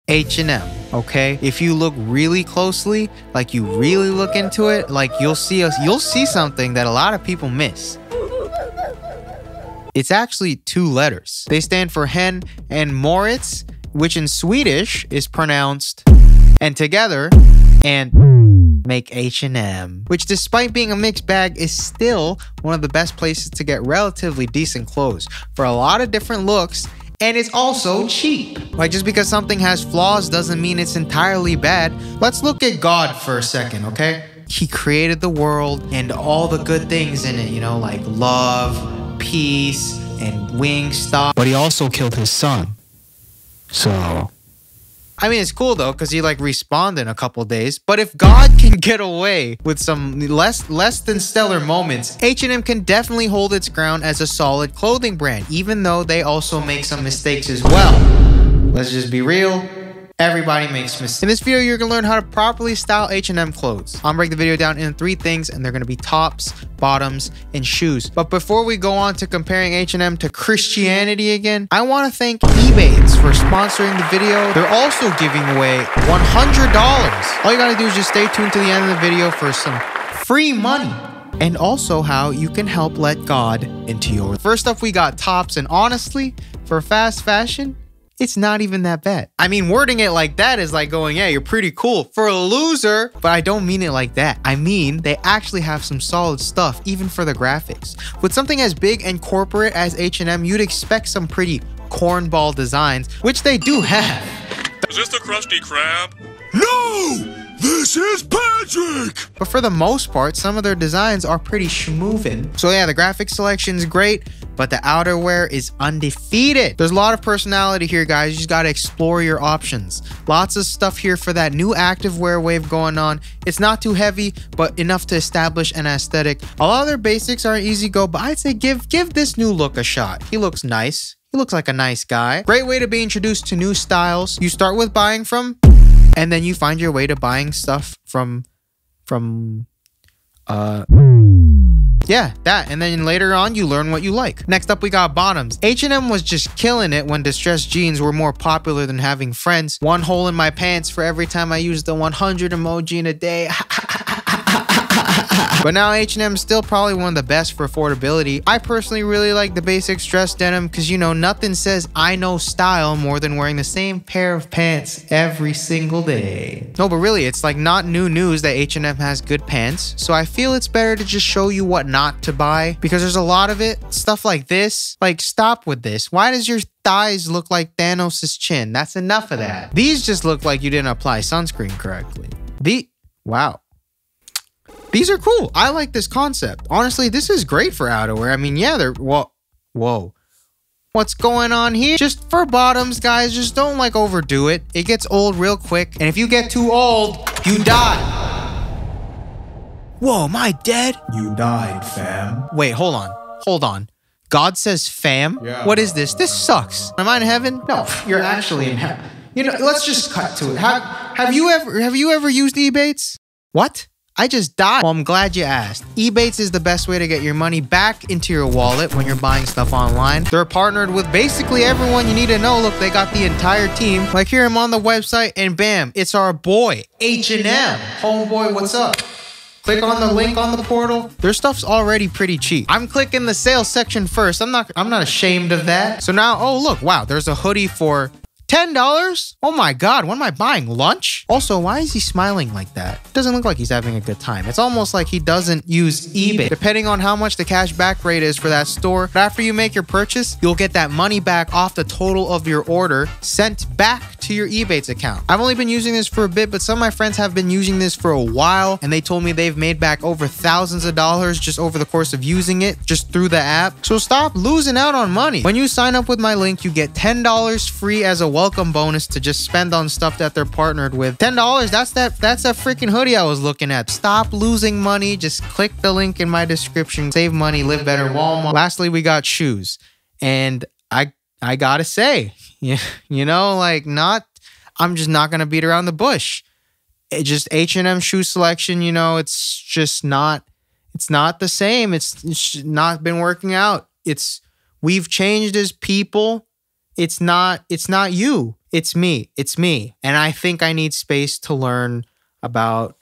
H&M, okay? If you look really closely, like you really look into it, like you'll see something that a lot of people miss. It's actually 2 letters. They stand for Hen and Moritz, which in Swedish is pronounced and together and make H&M, which despite being a mixed bag is still one of the best places to get relatively decent clothes for a lot of different looks. And it's also cheap. Like, just because something has flaws doesn't mean it's entirely bad. Let's look at God for a second, okay? He created the world and all the good things in it, you know, like love, peace, and Wingstop. But he also killed his son. So... I mean, it's cool though, because he like respawned in a couple days. But if God can get away with some less than stellar moments, H&M can definitely hold its ground as a solid clothing brand, even though they also make some mistakes as well. Let's just be real. Everybody makes mistakes. In this video, you're gonna learn how to properly style H&M clothes. I'm gonna break the video down into 3 things, and they're gonna be tops, bottoms, and shoes. But before we go on to comparing H&M to Christianity again, I wanna thank eBates for sponsoring the video. They're also giving away $100. All you gotta do is just stay tuned to the end of the video for some free money. And also how you can help let God into your... First up, we got tops, and honestly, for fast fashion, it's not even that bad. I mean, wording it like that is like going, yeah, you're pretty cool for a loser, but I don't mean it like that. I mean, they actually have some solid stuff, even for the graphics. With something as big and corporate as H&M, you'd expect some pretty cornball designs, which they do have. Is this the Krusty Krab? No! This is Patrick! But for the most part, some of their designs are pretty schmoovin'. So yeah, the graphic selection's great, but the outerwear is undefeated. There's a lot of personality here, guys. You just gotta explore your options. Lots of stuff here for that new activewear wave going on. It's not too heavy, but enough to establish an aesthetic. A lot of their basics are easy go, but I'd say give this new look a shot. He looks nice. He looks like a nice guy. Great way to be introduced to new styles. You start with buying from, and then you find your way to buying stuff from yeah, that. And then later on, you learn what you like. Next up, we got bottoms. H&M was just killing it when distressed jeans were more popular than having friends. One hole in my pants for every time I used the 100 emoji in a day. But now H&M is still probably one of the best for affordability. I personally really like the basic dress denim because, you know, nothing says I know style more than wearing the same pair of pants every single day. No, but really, it's like not new news that H&M has good pants. So I feel it's better to just show you what not to buy because there's a lot of it. Stuff like this. Like, stop with this. Why does your thighs look like Thanos' chin? That's enough of that. These just look like you didn't apply sunscreen correctly. Wow. These are cool. I like this concept. Honestly, this is great for outerwear. I mean, yeah, they're... Whoa. What's going on here? Just for bottoms, guys, just don't, like, overdo it. It gets old real quick. And if you get too old, you die. Whoa, am I dead? You died, fam. Wait, hold on. God says fam? Yeah. What is this? This sucks. Am I in heaven? No, you're actually in heaven. You know, let's just cut to it. Have you ever used Ebates? What? I just died. Well, I'm glad you asked. Ebates is the best way to get your money back into your wallet when you're buying stuff online. They're partnered with basically everyone you need to know. Look, they got the entire team. Like here, I'm on the website and bam, it's our boy, H&M. Homeboy, what's up? Click on the link on the portal. Their stuff's already pretty cheap. I'm clicking the sales section first. I'm not ashamed of that. So now, oh look, wow, there's a hoodie for $10? Oh my God, what am I buying? Lunch? Also, why is he smiling like that? Doesn't look like he's having a good time. It's almost like he doesn't use eBay. Depending on how much the cash back rate is for that store, but after you make your purchase, you'll get that money back off the total of your order sent back to your Ebates account. I've only been using this for a bit, but some of my friends have been using this for a while, and they told me they've made back over thousands of dollars just over the course of using it, just through the app. So stop losing out on money. When you sign up with my link, you get $10 free as a welcome bonus to just spend on stuff that they're partnered with. $10, that's that freaking hoodie I was looking at. Stop losing money. Just click the link in my description. Save money, live better, Walmart. Lastly, we got shoes. And I gotta say, you know, like I'm just not gonna beat around the bush. It just H&M shoe selection, you know, it's not the same. It's not been working out. We've changed as people. It's not you. it's me. It's me. And I think I need space to learn about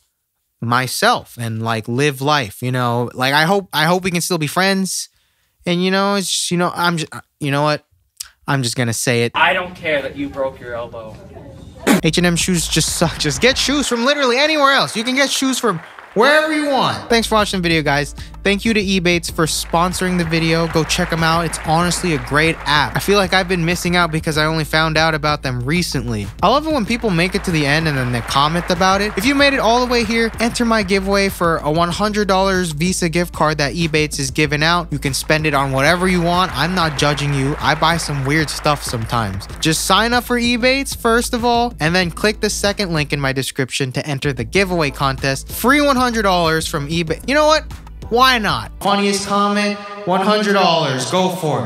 myself and like live life, you know. Like I hope we can still be friends. And you know, it's just, you know what? I'm just gonna say it. I don't care that you broke your elbow. H&M shoes just suck. Just get shoes from literally anywhere else. You can get shoes from wherever you want. Thanks for watching the video, guys. Thank you to Ebates for sponsoring the video. Go check them out. It's honestly a great app. I feel like I've been missing out because I only found out about them recently. I love it when people make it to the end and then they comment about it. If you made it all the way here, enter my giveaway for a $100 Visa gift card that Ebates is giving out. You can spend it on whatever you want. I'm not judging you. I buy some weird stuff sometimes. Just sign up for Ebates first of all, and then click the second link in my description to enter the giveaway contest. Free $100 from eBay. You know what? Why not? Funniest comment, $100. Go for it.